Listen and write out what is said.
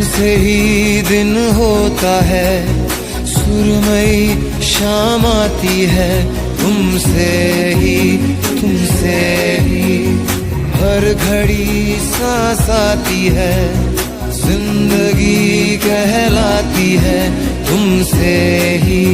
तुमसे ही दिन होता है, सुरमई शाम आती है, तुमसे ही हर घड़ी सांस आती है, जिंदगी कहलाती है, तुमसे ही